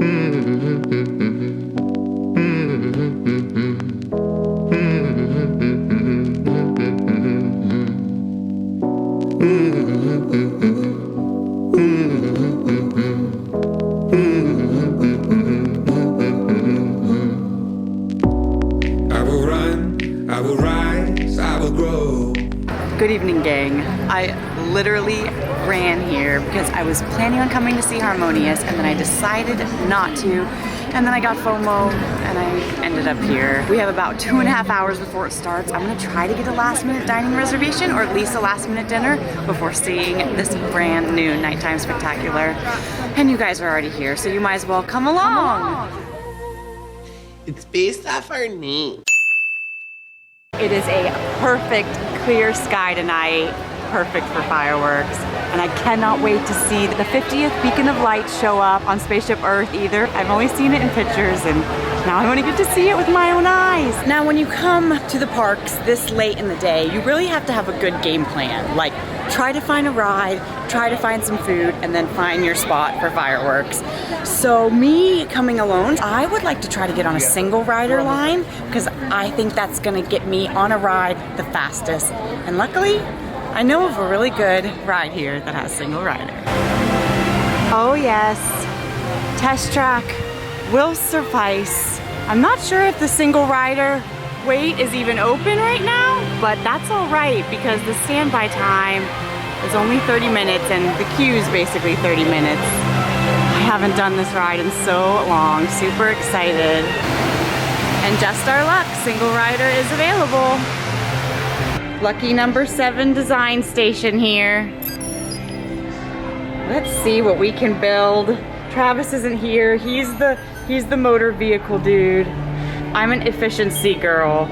I will rise, I will grow. Good evening, gang. I literally ran here because I was planning on coming to see Harmonious, and then I decided not to, and then I got FOMO and I ended up here. We have about 2.5 hours before it starts. I'm gonna try to get a last minute dining reservation or at least a last minute dinner before seeing this brand new nighttime spectacular. And you guys are already here, so you might as well come along. It's based off our name. It is a perfect clear sky tonight, perfect for fireworks. And I cannot wait to see the 50th beacon of light show up on Spaceship Earth either. I've only seen it in pictures, and now I want to get to see it with my own eyes. Now, when you come to the parks this late in the day, you really have to have a good game plan. Like, try to find a ride, try to find some food, and then find your spot for fireworks. So me coming alone, I would like to try to get on a single rider line because I think that's gonna get me on a ride the fastest. And luckily, I know of a really good ride here that has single rider. Oh yes, test track will suffice. I'm not sure if the single rider wait is even open right now, but that's all right because the standby time is only 30 minutes and the queue is basically 30 minutes. I haven't done this ride in so long, super excited. And just our luck, single rider is available. Lucky number 7 design station here. Let's see what we can build. Travis isn't here. He's the motor vehicle dude. I'm an efficiency girl.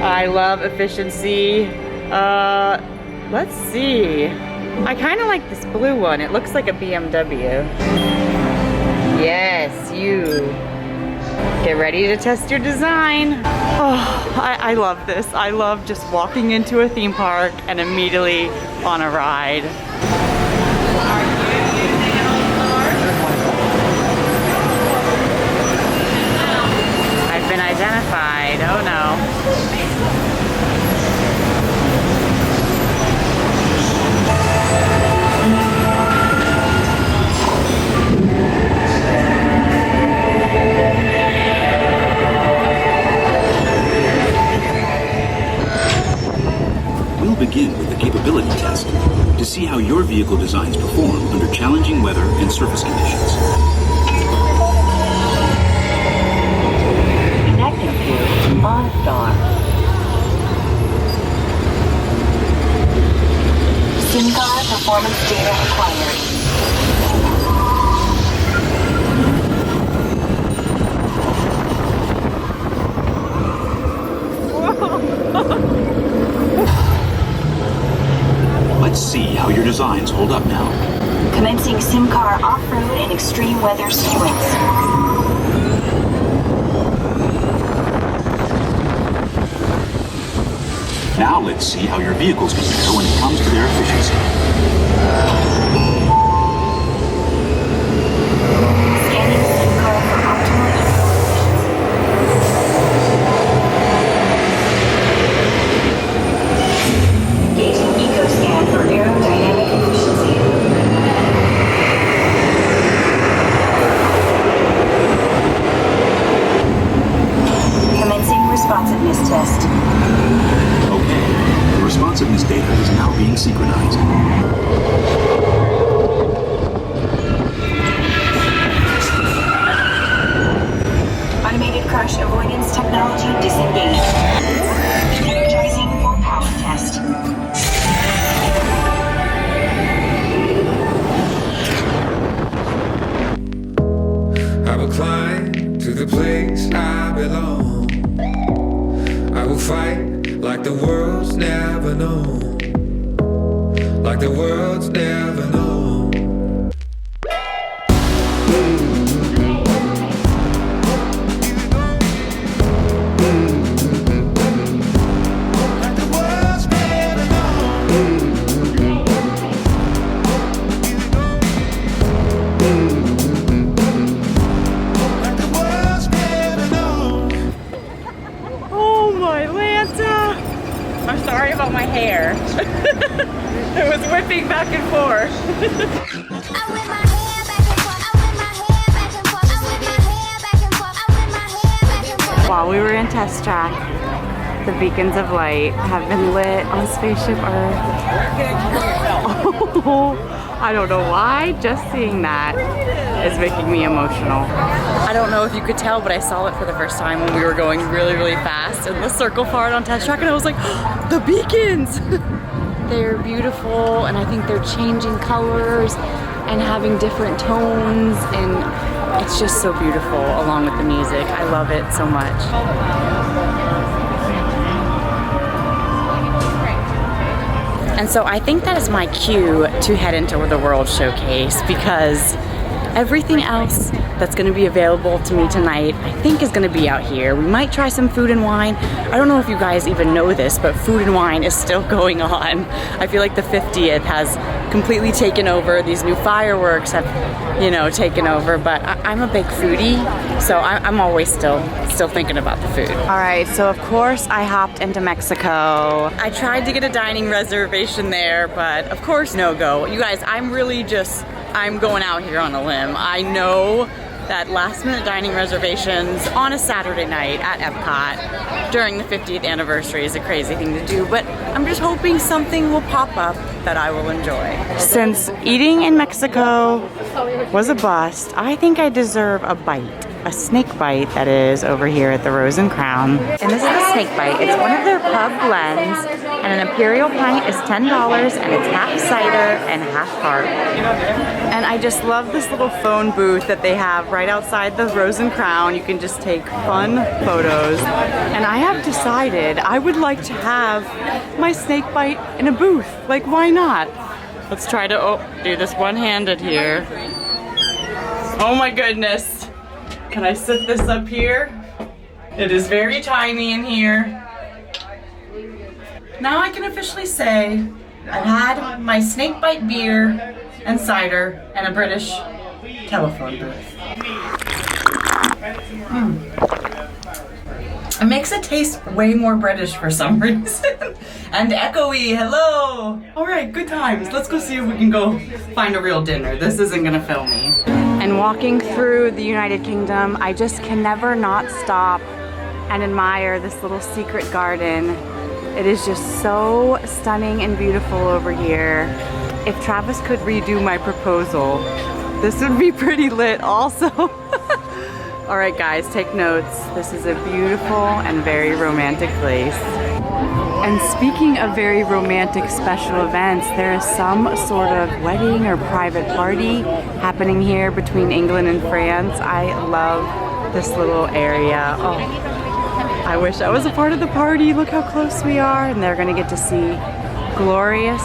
I love efficiency. Let's see. I kind of like this blue one. It looks like a BMW. Yes, you. Get ready to test your design. Oh, I love this. I love just walking into a theme park and immediately on a ride. I've been identified. Oh no. Begin with the capability test to see how your vehicle designs perform under challenging weather and surface conditions. Connecting to OnStar. SIM-card performance data acquired. Let's see how your designs hold up now. Commencing SIM-car off-road and extreme weather sequence. Now let's see how your vehicles compare when it comes to their efficiency. Scanning SIM-car for optimal engaging EcoScan for aerodynamic efficiency. Commencing responsiveness test. Okay, the responsiveness data is now being synchronized. Automated crash avoidance technology disengaged. Energizing for power test. I will climb to the place I belong. I will fight like the world's never known. Like the world's never known. Like the world's never known. It was whipping back and forth. While we were in test track, the beacons of light have been lit on Spaceship Earth. Oh, I don't know why, just seeing that is making me emotional. I don't know if you could tell, but I saw it for the first time when we were going really, really fast in the circle part on test track, and I was like, oh, the beacons! They're beautiful, and I think they're changing colors and having different tones, and it's just so beautiful along with the music. I love it so much. And so I think that is my cue to head into the World Showcase, because everything else that's going to be available to me tonight, I think, is going to be out here. We might try some food and wine. I don't know if you guys even know this, but food and wine is still going on. I feel like the 50th has completely taken over. These new fireworks have, you know, taken over, but I'm a big foodie, so I'm always still thinking about the food. All right, so of course I hopped into Mexico. I tried to get a dining reservation there, but of course no go. You guys, I'm going out here on a limb. I know that last minute dining reservations on a Saturday night at Epcot during the 50th anniversary is a crazy thing to do, but I'm just hoping something will pop up that I will enjoy. Since eating in Mexico was a bust, I think I deserve a bite. A snake bite, that is, over here at the Rose and Crown. And this is a snake bite. It's one of their pub blends, and an imperial pint is $10, and it's half cider and half heart. And I just love this little phone booth that they have right outside the Rose and Crown. You can just take fun photos. And I have decided I would like to have my snake bite in a booth. Like, why not? Let's try to do this one-handed here. Oh my goodness. Can I sit this up here? It is very tiny in here. Now I can officially say I've had my snake bite beer and cider and a British telephone booth. It makes it taste way more British for some reason. And echoey, hello! Alright, good times. Let's go see if we can go find a real dinner. This isn't gonna film me. And walking through the United Kingdom, I just can never not stop and admire this little secret garden. It is just so stunning and beautiful over here. If Travis could redo my proposal, this would be pretty lit also. All right guys, take notes. This is a beautiful and very romantic place. And speaking of very romantic special events, there is some sort of wedding or private party happening here between England and France. I love this little area. Oh, I wish I was a part of the party. Look how close we are, and they're gonna get to see glorious,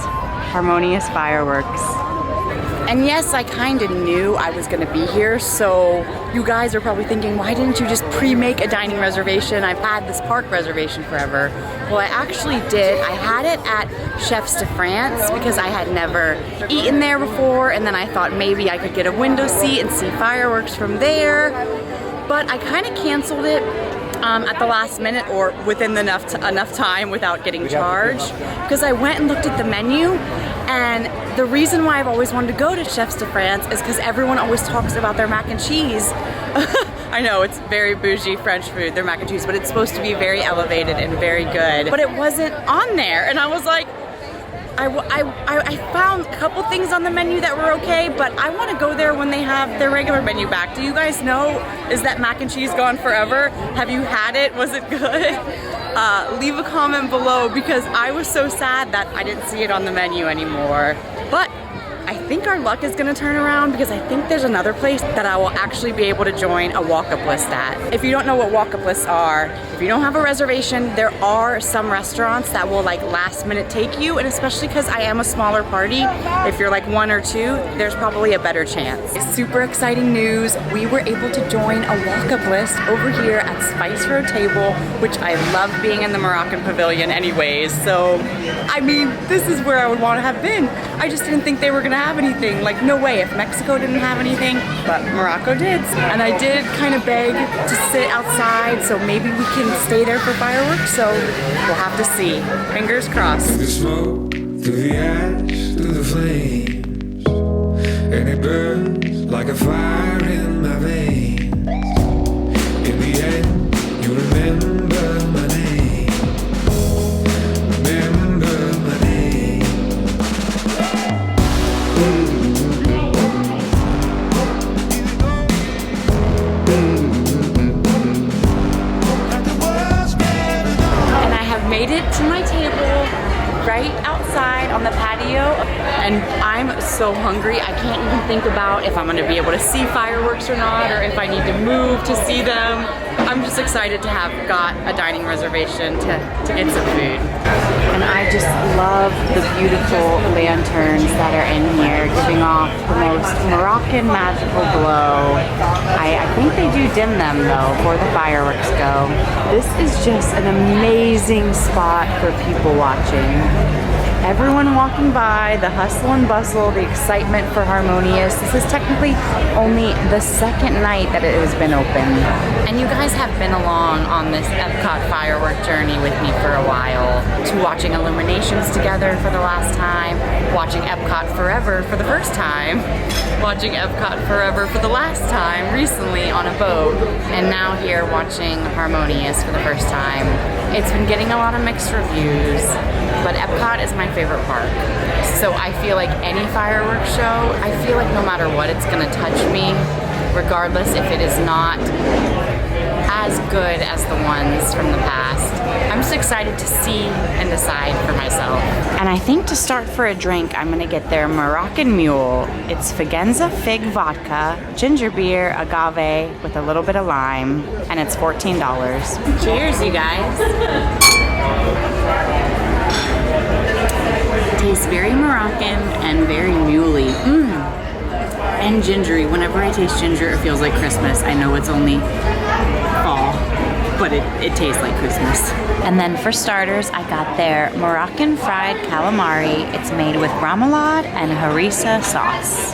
harmonious fireworks. And yes, I kind of knew I was gonna be here, so you guys are probably thinking, why didn't you just pre-make a dining reservation? I've had this park reservation forever. Well, I actually did. I had it at Chefs de France because I had never eaten there before, and then I thought maybe I could get a window seat and see fireworks from there. But I kind of canceled it at the last minute, or within enough time without getting charged, because I went and looked at the menu, and the reason why I've always wanted to go to Chefs de France is because everyone always talks about their mac and cheese. I know it's very bougie French food, their mac and cheese, but it's supposed to be very elevated and very good. But it wasn't on there, and I was like, I found a couple things on the menu that were okay, but I want to go there when they have their regular menu back. Do you guys know, is that mac and cheese gone forever? Have you had it? Was it good? Leave a comment below, because I was so sad that I didn't see it on the menu anymore. But I think our luck is gonna turn around, because I think there's another place that I will actually be able to join a walk-up list at. If you don't know what walk-up lists are, if you don't have a reservation, there are some restaurants that will like last minute take you, and especially because I am a smaller party, if you're like one or two, there's probably a better chance. Super exciting news, we were able to join a walk-up list over here at Spice Road Table, which I love being in the Moroccan pavilion anyways, so I mean, this is where I would want to have been. I just didn't think they were gonna have anything. Like, no way, if Mexico didn't have anything, but Morocco did. And I did kind of beg to sit outside, so maybe we can stay there for fireworks, so we'll have to see. Fingers crossed. The smoke through the ash, through the flames, and it burns like a fire in my veins. In the end, you remember my name. Remember my name. And I have made it to my table right outside on the patio, and I'm so hungry. I can't even think about if I'm gonna be able to see fireworks or not, or if I need to move to see them. I'm just excited to have got a dining reservation to get some food. And I just love the beautiful lanterns that are in here, giving off the most Moroccan magical glow. I think they do dim them though before the fireworks go. This is just an amazing spot for people watching. Everyone walking by, the hustle and bustle, the excitement for Harmonious. This is technically only the second night that it has been open. And you guys have been along on this Epcot firework journey with me for a while. To watching illuminations together for the last time, watching Epcot Forever for the first time, watching Epcot Forever for the last time recently on a boat, and now here watching Harmonious for the first time. It's been getting a lot of mixed reviews, but Epcot is my favorite park. So I feel like any fireworks show, I feel like no matter what, it's gonna touch me, regardless if it is not as good as the ones from the past. I'm just excited to see and decide for myself. And I think to start for a drink, I'm gonna get their Moroccan Mule. It's Fagenza fig vodka, ginger beer, agave with a little bit of lime, and it's $14. Cheers, you guys. Tastes very Moroccan and very muley. And gingery. Whenever I taste ginger, it feels like Christmas. I know it's only fall, but it tastes like Christmas. And then for starters, I got their Moroccan fried calamari. It's made with remoulade and harissa sauce.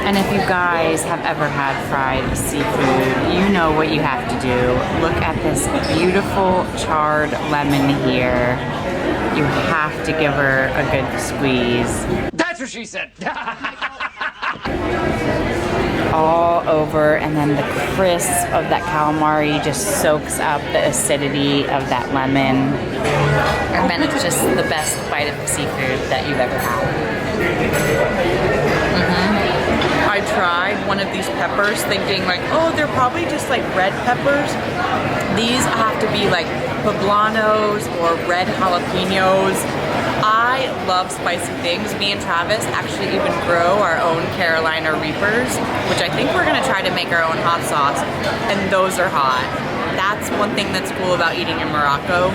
And if you guys have ever had fried seafood, you know what you have to do. Look at this beautiful charred lemon here. You have to give her a good squeeze. That's what she said. All over, and then the crisp of that calamari just soaks up the acidity of that lemon. And then it's just the best bite of seafood that you've ever had. I tried one of these peppers thinking like, oh, they're probably just like red peppers. These have to be like poblanos or red jalapenos. I love spicy things. Me and Travis actually even grow our own Carolina Reapers, which I think we're gonna try to make our own hot sauce, and those are hot. That's one thing that's cool about eating in Morocco.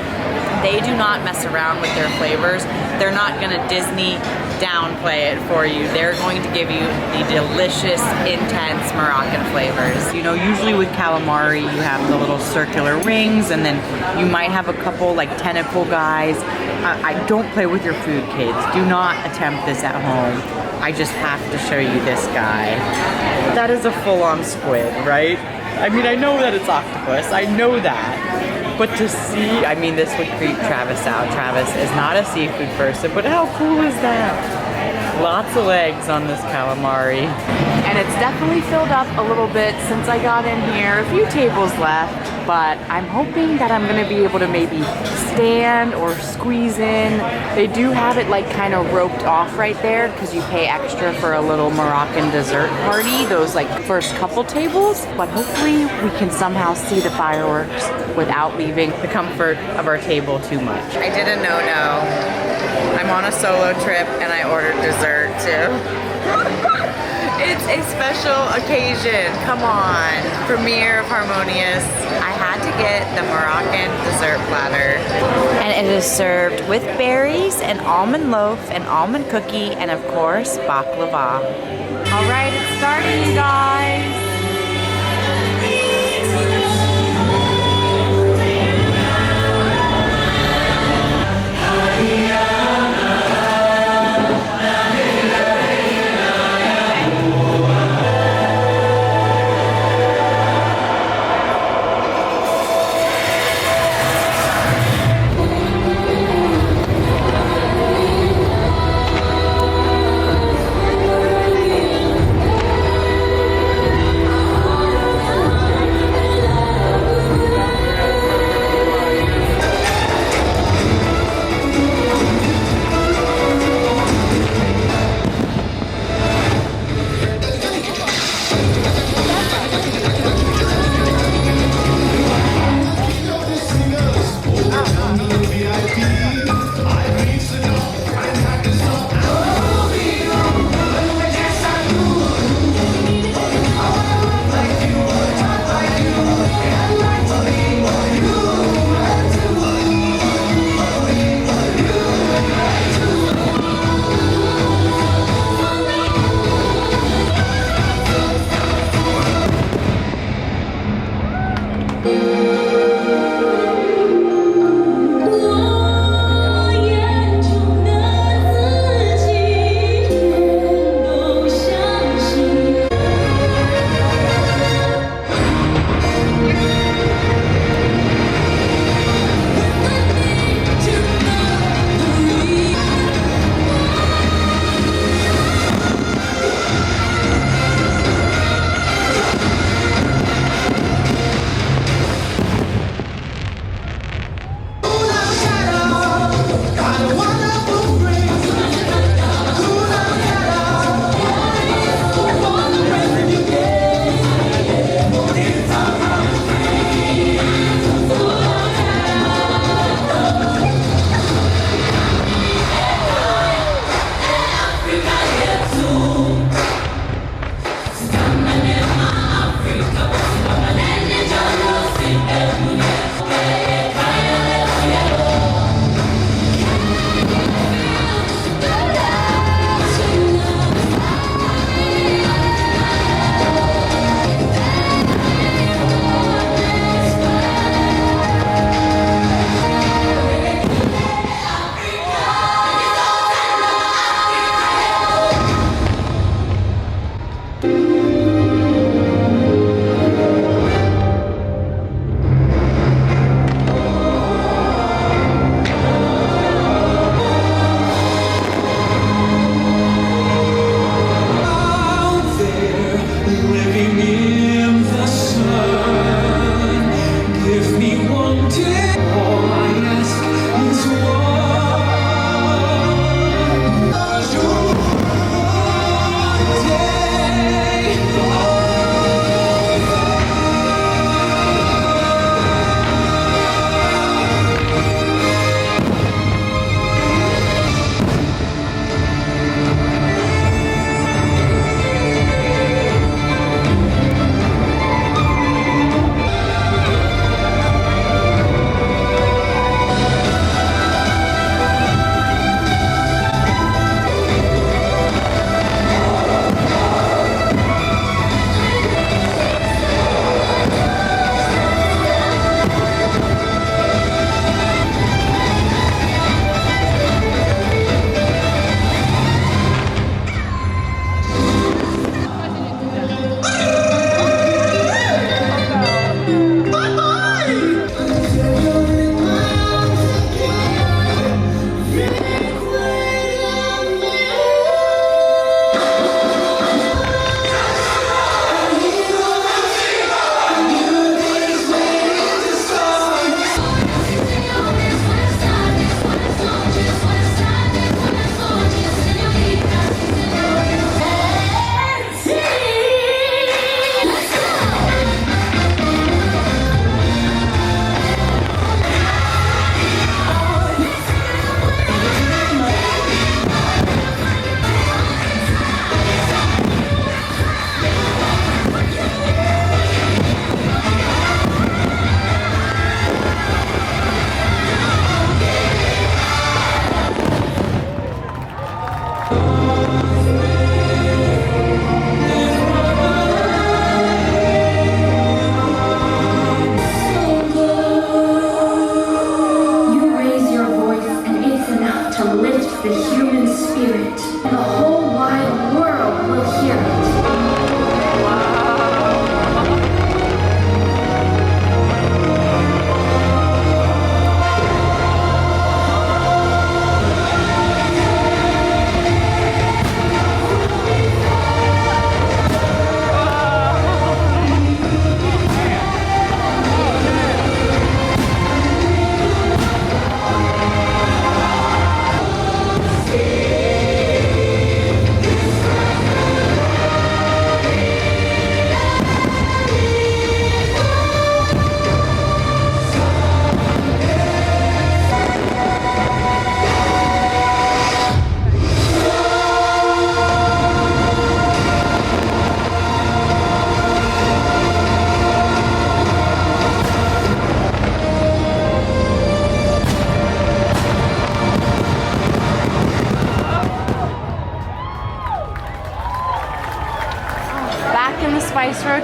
They do not mess around with their flavors. They're not gonna Disney downplay it for you. They're going to give you the delicious, intense Moroccan flavors. You know, usually with calamari, you have the little circular rings, and then you might have a couple like tentacle guys. I don't play with your food, kids. Do not attempt this at home. I just have to show you this guy. That is a full-on squid, right? I mean, I know that it's octopus. I know that. But to see, I mean, this would creep Travis out. Travis is not a seafood person, but how cool is that? Lots of legs on this calamari. And it's definitely filled up a little bit since I got in here. A few tables left, but I'm hoping that I'm gonna be able to maybe stand or squeeze in. They do have it like kind of roped off right there because you pay extra for a little Moroccan dessert party, those like first couple tables. But hopefully we can somehow see the fireworks without leaving the comfort of our table too much. I did a no-no. I'm on a solo trip and I ordered dessert too. It's a special occasion, come on. Premiere of Harmonious. I had to get the Moroccan dessert platter. And it is served with berries, an almond loaf, an almond cookie, and of course, baklava. All right, it's starting, you guys.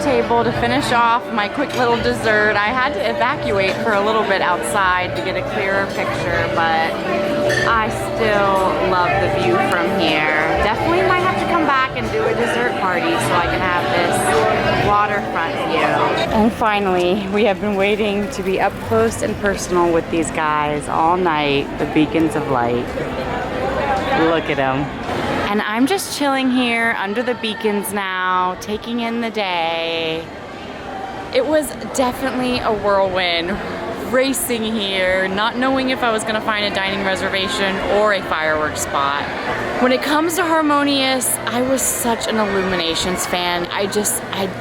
table to finish off my quick little dessert. I had to evacuate for a little bit outside to get a clearer picture, but I still love the view from here. Definitely might have to come back and do a dessert party so I can have this waterfront view. And finally, we have been waiting to be up close and personal with these guys all night, the Beacons of Light. Look at them. And I'm just chilling here under the beacons now, taking in the day. It was definitely a whirlwind racing here, not knowing if I was gonna find a dining reservation or a fireworks spot. When it comes to Harmonious, I was such an Illuminations fan. I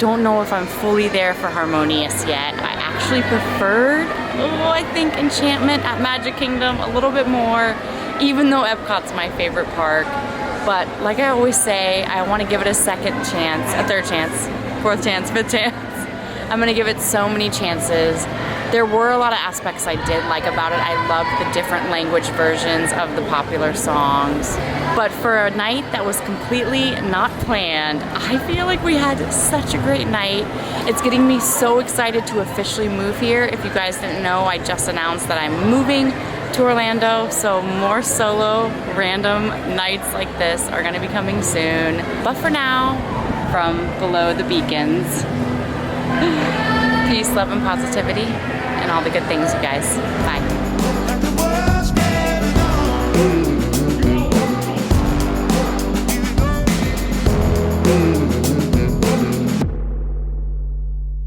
don't know if I'm fully there for Harmonious yet. I actually preferred, I think, Enchantment at Magic Kingdom a little bit more, even though Epcot's my favorite park. But like I always say, I want to give it a second chance, a third chance, fourth chance, fifth chance. I'm gonna give it so many chances. There were a lot of aspects I did like about it. I loved the different language versions of the popular songs. But for a night that was completely not planned, I feel like we had such a great night. It's getting me so excited to officially move here. If you guys didn't know, I just announced that I'm moving to Orlando, so more solo random nights like this are gonna be coming soon. But for now, from below the beacons, peace, love, and positivity, and all the good things, you guys. Bye.